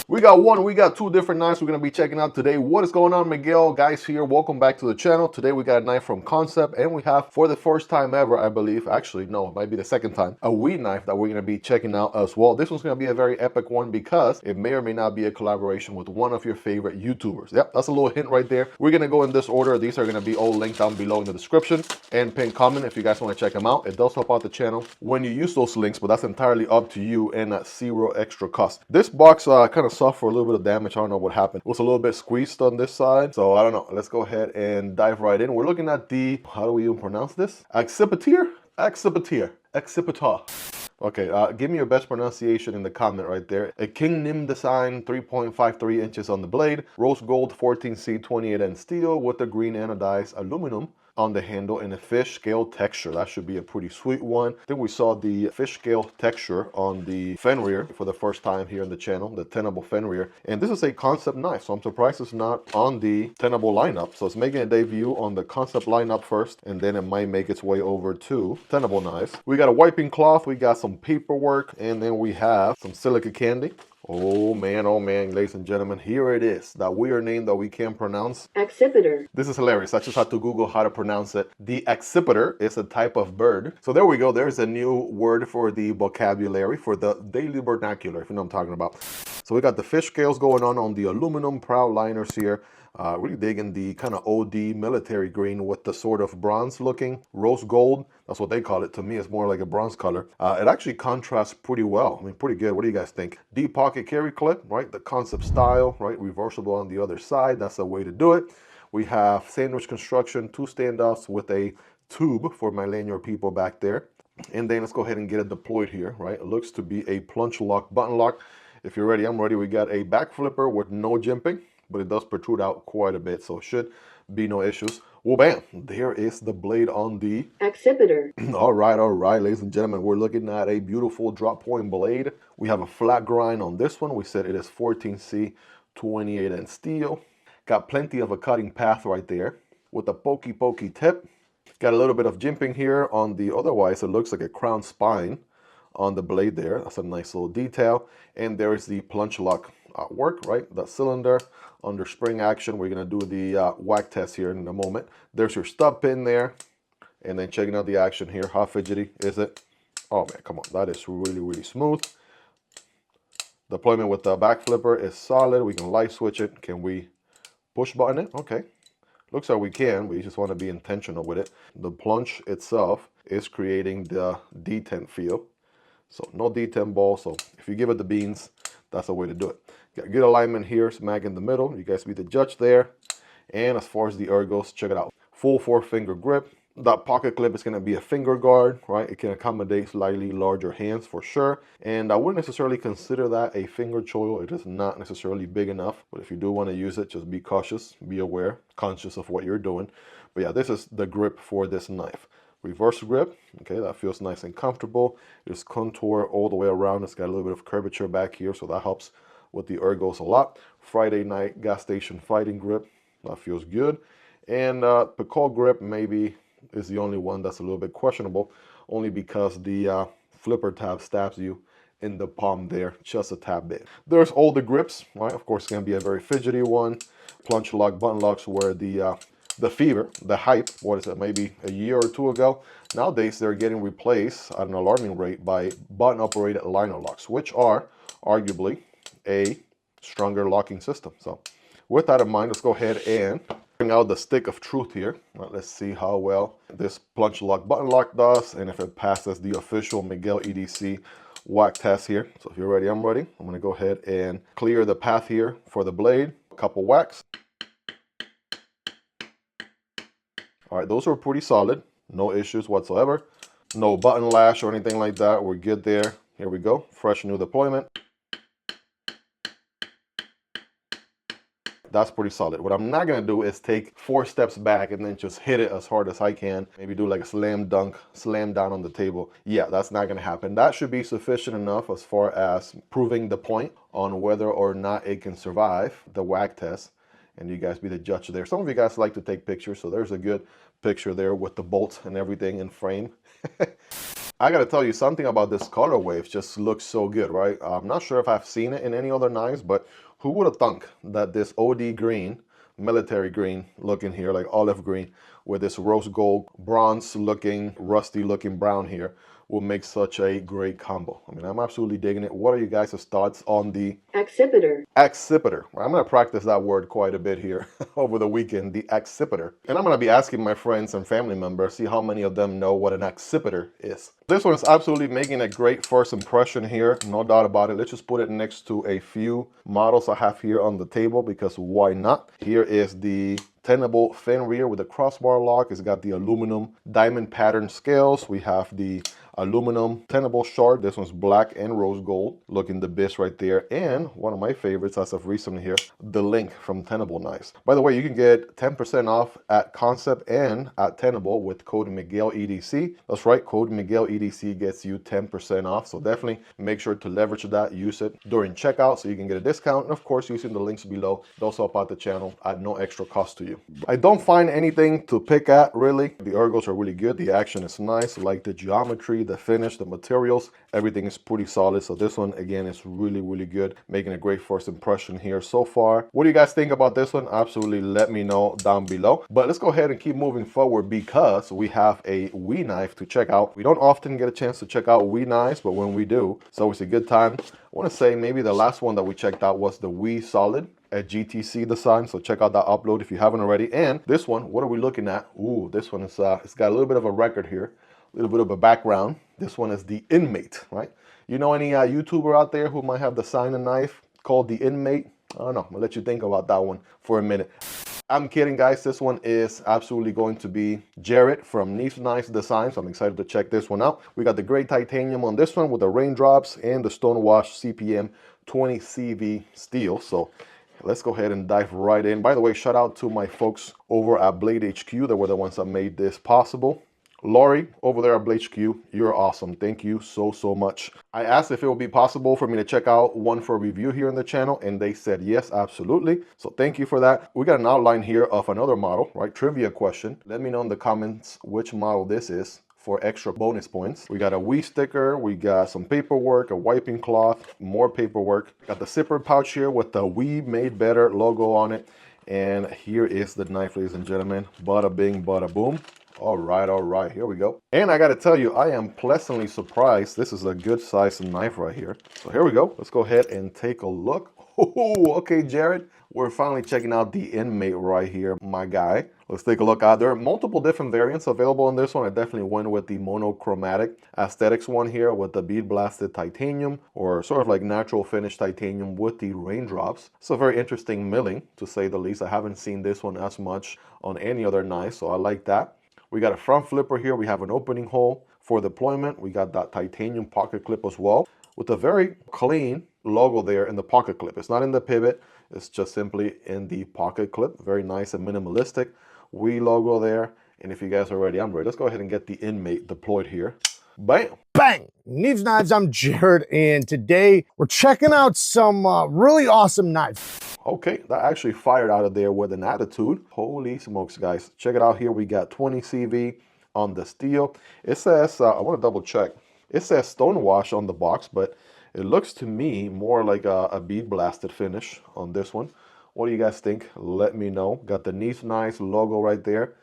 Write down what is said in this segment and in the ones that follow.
We got two different knives we're going to be checking out today. What is going on, Miguel? Guys here, welcome back to the channel. Today we got a knife from Kansept, and we have, for the first time ever, I believe, actually, no, it might be the second time, a WEKnife that we're going to be checking out as well. This one's going to be a very epic one because it may or may not be a collaboration with one of your favorite YouTubers. Yep, that's a little hint right there. We're going to go in this order. These are going to be all linked down below in the description and pinned comment if you guys want to check them out. It does help out the channel when you use those links, but that's entirely up to you and at zero extra cost. This box kind of suffered a little bit of damage. I don't know what happened. It was a little bit squeezed on this side, so I don't know. Let's go ahead and dive right in. We're looking at the, how do we even pronounce this? Accipiter? Accipiter. Accipiter. Okay, give me your best pronunciation in the comment right there. A King Nim design, 3.53 inches on the blade, rose gold 14C 28N steel with the green anodized aluminum on the handle in a fish scale texture. That should be a pretty sweet one. I think we saw the fish scale texture on the Fenrir for the first time here on the channel, the Tenable Fenrir. And this is a Kansept knife, so I'm surprised it's not on the Tenable lineup. So it's making a debut on the Kansept lineup first, and then it might make its way over to Tenable knives. We got a wiping cloth, we got some paperwork, and then we have some silica candy. Oh man, ladies and gentlemen, here it is. That weird name that we can't pronounce. Accipiter. This is hilarious. I just had to Google how to pronounce it. The accipiter is a type of bird. So there we go. There's a new word for the vocabulary, for the daily vernacular, if you know what I'm talking about. So we got the fish scales going on the aluminum prow liners here. Really digging the kind of OD military green with the sort of bronze looking rose gold. That's what they call it. To me, it's more like a bronze color. It actually contrasts pretty well. I mean, pretty good. What do you guys think? Deep pocket carry clip, right? The Kansept style, right? Reversible on the other side. That's the way to do it. We have sandwich construction, two standoffs with a tube for my lanyard people back there. And then let's go ahead and get it deployed here, right? It looks to be a plunge lock, button lock. If you're ready, I'm ready. We got a back flipper with no jimping, but it does protrude out quite a bit, so it should be no issues. Well, bam, there is the blade on the Accipiter. all right, ladies and gentlemen, we're looking at a beautiful drop point blade. We have a flat grind on this one. We said it is 14C 28N steel. Got plenty of a cutting path right there with a pokey tip. Got a little bit of jimping here on the, otherwise it looks like a crown spine on the blade there. That's a nice little detail. And there's the plunge lock work, right? The cylinder under spring action. We're gonna do the whack test here in a moment. There's your stub pin there, and then checking out the action here. How fidgety is it? Oh man, come on, that is really smooth. Deployment with the back flipper is solid. We can light switch it. Can we push button it? Okay, looks like we can. We just want to be intentional with it. The plunge itself is creating the detent feel. So no detent ball. So if you give it the beans, that's the way to do it. Got good alignment here, smack in the middle. You guys be the judge there. And as far as the ergos, check it out. Full 4-finger grip. That pocket clip is going to be a finger guard, right? It can accommodate slightly larger hands for sure. And I wouldn't necessarily consider that a finger choil. It is not necessarily big enough. But if you do want to use it, just be cautious, be aware, conscious of what you're doing. But yeah, this is the grip for this knife. Reverse grip, okay, that feels nice and comfortable. There's contour all the way around. It's got a little bit of curvature back here, so that helps with the ergos a lot. Friday night gas station fighting grip, that feels good. And Picot grip maybe is the only one that's a little bit questionable, only because the flipper tab stabs you in the palm there, just a tad bit. There's all the grips, right? Of course, it's gonna be a very fidgety one. Plunge lock, button locks were the fever, the hype, what is it, maybe a year or two ago. Nowadays, they're getting replaced at an alarming rate by button-operated liner locks, which are arguably a stronger locking system. So with that in mind, let's go ahead and bring out the stick of truth here. Let's see how well this plunge lock, button lock does, and if it passes the official Miguel EDC whack test here. So if you're ready, I'm ready. I'm gonna go ahead and clear the path here for the blade. A couple whacks. All right, those are pretty solid. No issues whatsoever. No button lash or anything like that. We're good there. Here we go. Fresh new deployment. That's pretty solid. What I'm not gonna do is take 4 steps back and then just hit it as hard as I can. Maybe do like a slam dunk, slam down on the table. Yeah, that's not gonna happen. That should be sufficient enough as far as proving the point on whether or not it can survive the whack test. And you guys be the judge there. Some of you guys like to take pictures, so there's a good picture there with the bolts and everything in frame. I gotta tell you something about this colorway. It just looks so good, right? I'm not sure if I've seen it in any other knives, but who would have thunk that this OD green, military green looking here, like olive green, with this rose gold, bronze looking, rusty looking brown here, will make such a great combo. I mean, I'm absolutely digging it. What are you guys' thoughts on the Accipiter? Accipiter. I'm going to practice that word quite a bit here over the weekend, the Accipiter. And I'm going to be asking my friends and family members, see how many of them know what an Accipiter is. This one is absolutely making a great first impression here, no doubt about it. Let's just put it next to a few models I have here on the table, because why not? Here is the Tenable Fenrir with a crossbar lock. It's got the aluminum diamond pattern scales. We have the aluminum Tenable Shard. This one's black and rose gold, looking the best right there. And one of my favorites as of recently here, the Link from Tenable Knives. By the way, you can get 10% off at Kansept and at Tenable with code MiguelEDC. That's right, code MiguelEDC gets you 10% off. So definitely make sure to leverage that, use it during checkout so you can get a discount. And of course, using the links below, those help out the channel at no extra cost to you. I don't find anything to pick at, really. The ergos are really good. The action is nice. I like the geometry, the finish, the materials, everything is pretty solid. So this one again is really, really good, making a great first impression here so far. What do you guys think about this one? Absolutely let me know down below. But let's go ahead and keep moving forward, because we have a WEKnife to check out. We don't often get a chance to check out WEKnives, but when we do, it's always a good time. I want to say maybe the last one that we checked out was the Solid at GTC design, so check out that upload if you haven't already. And this one, what are we looking at? Ooh, this one is it's got a little bit of a record here, a little bit of a background. This one is the Inmate, right? You know any YouTuber out there who might have design a knife called the Inmate? I don't know. I'm gonna let you think about that one for a minute. I'm kidding, guys. This one is absolutely going to be Jared from WEKnife Designs. I'm excited to check this one out. We got the gray titanium on this one with the raindrops and the Stonewash CPM 20 CV steel. So let's go ahead and dive right in. By the way, shout out to my folks over at Blade HQ. They were the ones that made this possible. Lori, over there at Blade HQ, you're awesome. Thank you so, so much. I asked if it would be possible for me to check out one for review here on the channel, and they said yes, absolutely. So thank you for that. We got an outline here of another model, right? Trivia question. Let me know in the comments which model this is for extra bonus points. We got a WE sticker, we got some paperwork, a wiping cloth, more paperwork. Got the zipper pouch here with the WE Made Better logo on it. And here is the knife, ladies and gentlemen. Bada bing, bada boom. All right, here we go. And I gotta tell you, I am pleasantly surprised. This is a good size knife right here. So here we go. Let's go ahead and take a look. Oh, okay, Jared. We're finally checking out the Inmate right here, my guy. Let's take a look out. There are multiple different variants available on this one. I definitely went with the monochromatic aesthetics one here with the bead blasted titanium, or sort of like natural finish titanium with the raindrops. It's a very interesting milling, to say the least. I haven't seen this one as much on any other knife, so I like that. We got a front flipper here. We have an opening hole for deployment. We got that titanium pocket clip as well, with a very clean logo there in the pocket clip. It's not in the pivot. It's just simply in the pocket clip. Very nice and minimalistic. WE logo there. And if you guys are ready, I'm ready. Let's go ahead and get the Inmate deployed here. Bam! Bang! Knives, I'm Jared, and today we're checking out some really awesome knives. Okay, that actually fired out of there with an attitude. Holy smokes, guys. Check it out here. We got 20 CV on the steel. It says, I want to double check. It says Stonewash on the box, but it looks to me more like a bead blasted finish on this one. What do you guys think? Let me know. Got the WEKnife logo right there.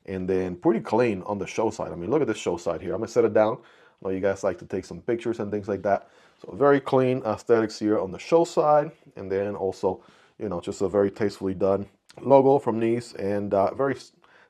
And then pretty clean on the show side. I mean, look at this show side here. I'm going to set it down. I know you guys like to take some pictures and things like that. So very clean aesthetics here on the show side. And then also, you know, just a very tastefully done logo from WEKnife, and very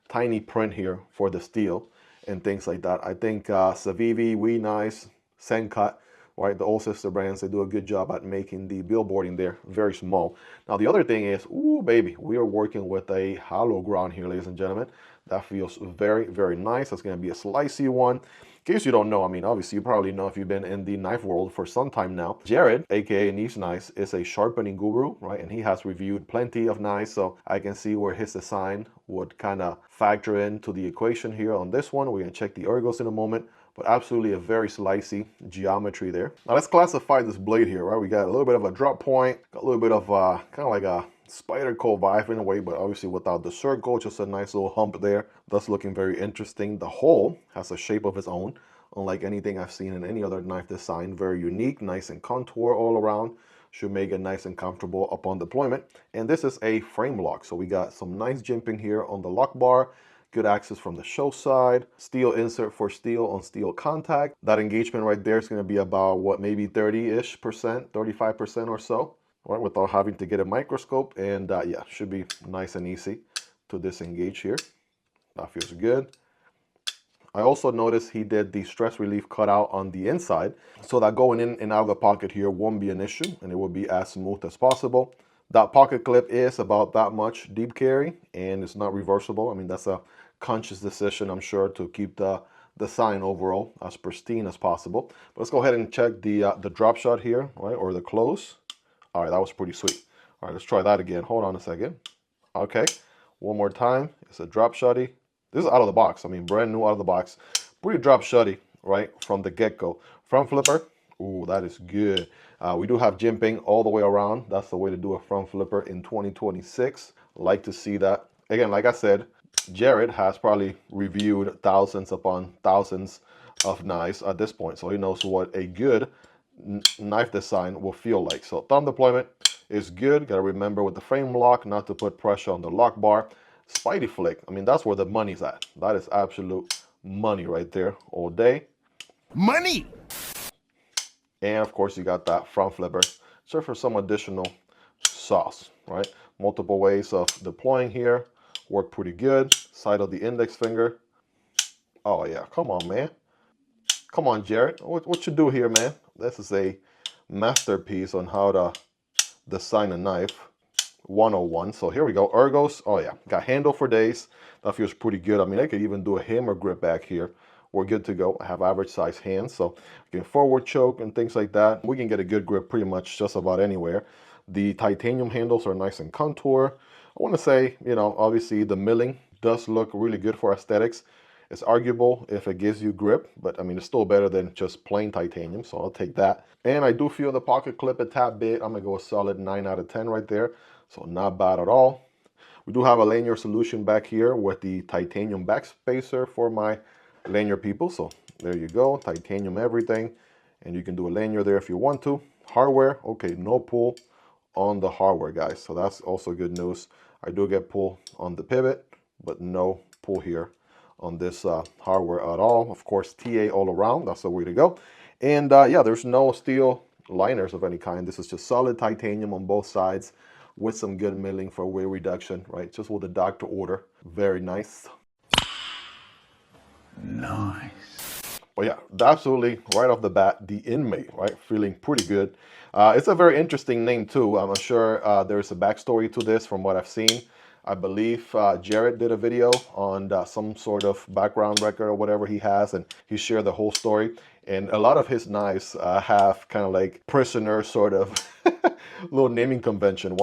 tiny print here for the steel and things like that. I think Civivi, WEKnife, MagnaCut, right, the old sister brands, they do a good job at making the billboarding there very small. Now the other thing is, ooh baby, we are working with a hollow ground here, ladies and gentlemen. That feels very, very nice. That's going to be a slicey one. In case you don't know, I mean, obviously you probably know if you've been in the knife world for some time now. Jared, aka WEKnife, is a sharpening guru, right? And he has reviewed plenty of knives, so I can see where his design would kind of factor into the equation here on this one. We're going to check the ergos in a moment, but absolutely a very slicey geometry there. Now let's classify this blade here, right? We got a little bit of a drop point, got a little bit of kind of like a Spyderco vibe in a way, but obviously without the circle, just a nice little hump there. That's looking very interesting. The hole has a shape of its own unlike anything I've seen in any other knife design. Very unique, nice and contour all around. Should make it nice and comfortable upon deployment. And this is a frame lock. So we got some nice jimping here on the lock bar. Good access from the show side. Steel insert for steel on steel contact. That engagement right there is going to be about, what, maybe 30-ish%, 35% or so, right, without having to get a microscope. And yeah, should be nice and easy to disengage here. That feels good. I also noticed he did the stress relief cutout on the inside, so that going in and out of the pocket here won't be an issue, and it will be as smooth as possible. That pocket clip is about that much deep carry, and it's not reversible. I mean, that's a conscious decision, I'm sure, to keep the sign overall as pristine as possible. But let's go ahead and check the drop shot here, right, or the close. All right, that was pretty sweet. All right, let's try that again. Hold on a second. Okay, one more time. It's a drop shotty. This is out of the box. I mean, brand new out of the box. Pretty drop shotty, right, from the get-go. Front flipper, ooh, that is good. We do have jimping all the way around. That's the way to do a front flipper in 2026. Like to see that. Again, like I said, Jared has probably reviewed thousands upon thousands of knives at this point, so he knows what a good knife design will feel like. So thumb deployment is good. Got to remember with the frame lock not to put pressure on the lock bar. Spidey flick, I mean, that's where the money's at. That is absolute money right there all day. Money! And of course, you got that front flipper. Serve for some additional sauce, right? Multiple ways of deploying here. Work pretty good. Side of the index finger. Oh yeah, come on, man. Come on, Jared. What you do here, man? This is a masterpiece on how to design a knife. 101. So here we go. Ergos. Oh yeah, got handle for days. That feels pretty good. I mean, I could even do a hammer grip back here. We're good to go. I have average size hands, so you can forward choke and things like that. We can get a good grip pretty much just about anywhere. The titanium handles are nice and contour. I want to say, you know, obviously the milling does look really good for aesthetics. It's arguable if it gives you grip, but I mean, it's still better than just plain titanium, so I'll take that. And I do feel the pocket clip a tad bit. I'm gonna go a solid 9 out of 10 right there. So not bad at all. We do have a lanyard solution back here with the titanium back spacer for my lanyard people. So there you go, titanium everything. And you can do a lanyard there if you want to. Hardware, okay, no pull on the hardware, guys. So that's also good news. I do get pull on the pivot, but no pull here on this hardware at all. Of course, TA all around, that's the way to go. And yeah, there's no steel liners of any kind. This is just solid titanium on both sides with some good milling for weight reduction, right? Just with the doctor order. Very nice. Nice. But yeah, absolutely right off the bat, the Inmate, right? Feeling pretty good. It's a very interesting name too. I'm sure there's a backstory to this from what I've seen. I believe Jared did a video on some sort of background record or whatever he has, and he shared the whole story. And a lot of his knives have kind of like prisoner sort of little naming convention.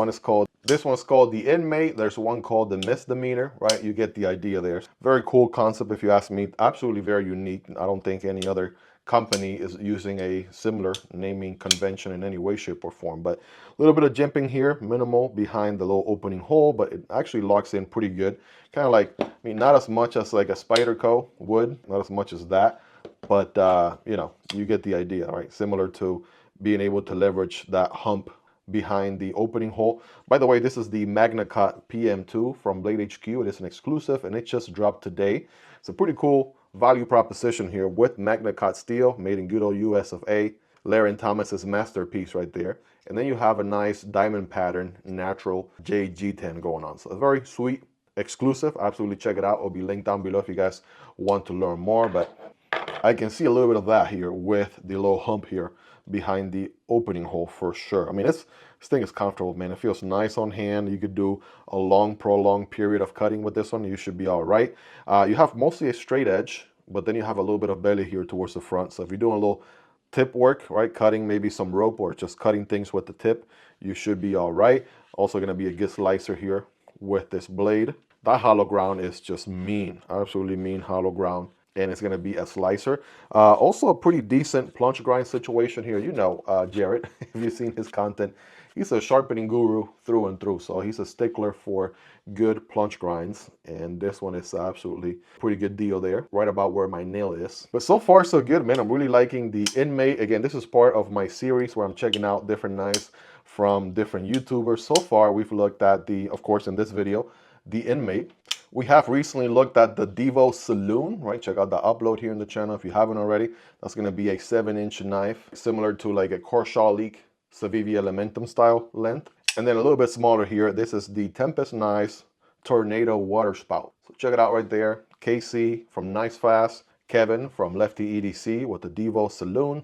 This one's called the Inmate. There's one called the Misdemeanor, right? You get the idea there. Very cool concept if you ask me. Absolutely very unique. I don't think any other company is using a similar naming convention in any way, shape, or form. But a little bit of jimping here, minimal behind the little opening hole, but it actually locks in pretty good. Kind of like, I mean, not as much as like a Spyderco would, not as much as that, but you know, you get the idea, right? Similar to being able to leverage that hump behind the opening hole. By the way, this is the MagnaCut PM2 from Blade HQ. It is an exclusive and it just dropped today. It's a pretty cool value proposition here with MagnaCut steel made in good old US of A. Larry Thomas's masterpiece right there. And then you have a nice diamond pattern natural JG10 going on. So a very sweet exclusive. Absolutely check it out. It'll be linked down below if you guys want to learn more. But I can see a little bit of that here with the little hump here behind the opening hole for sure. I mean, this thing is comfortable, man. It feels nice on hand. You could do a long, prolonged period of cutting with this one. You should be all right. You have mostly a straight edge, but then you have a little bit of belly here towards the front. So if you're doing a little tip work, right, cutting maybe some rope or just cutting things with the tip, you should be all right. Also going to be a good slicer here with this blade. That hollow ground is just mean, absolutely mean hollow ground. And it's going to be a slicer. Also a pretty decent plunge grind situation here. You know, Jared, if you've seen his content, he's a sharpening guru through and through. So he's a stickler for good plunge grinds. And this one is absolutely pretty good deal there, right about where my nail is. But so far so good, man. I'm really liking the Inmate. Again, this is part of my series where I'm checking out different knives from different YouTubers. So far, we've looked at of course, in this video, the Inmate. We have recently looked at the Divo Saloon, right? Check out the upload here in the channel if you haven't already. That's going to be a 7-inch knife, similar to like a Korsalik Savivi Elementum style length. And then a little bit smaller here, this is the Tempest Knives Tornado Waterspout. So check it out right there. KC from Nice Fast, Kevin from Lefty EDC with the Divo Saloon,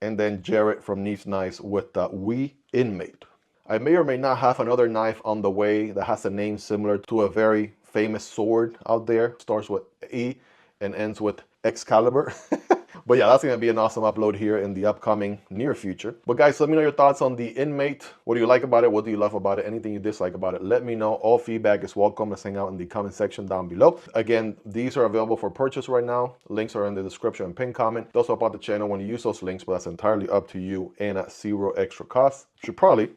and then Jarrett from Nice Nice with the WEKnife. I may or may not have another knife on the way that has a name similar to a very famous sword out there. Starts with E and ends with Excalibur. But yeah, that's going to be an awesome upload here in the upcoming near future. But guys, let me know your thoughts on the Inmate. What do you like about it? What do you love about it? Anything you dislike about it? Let me know. All feedback is welcome. Let's hang out in the comment section down below. Again, these are available for purchase right now. Links are in the description and pinned comment. Those help out the channel when you use those links, but that's entirely up to you and at zero extra cost. Should probably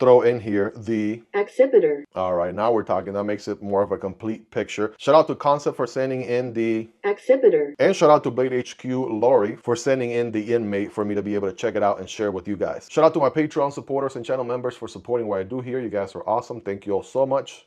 throw in here the Accipiter. All right, now we're talking. That makes it more of a complete picture. Shout out to Kansept for sending in the Accipiter. And shout out to Blade HQ Lori for sending in the Inmate for me to be able to check it out and share with you guys. Shout out to my Patreon supporters and channel members for supporting what I do here. You guys are awesome. Thank you all so much.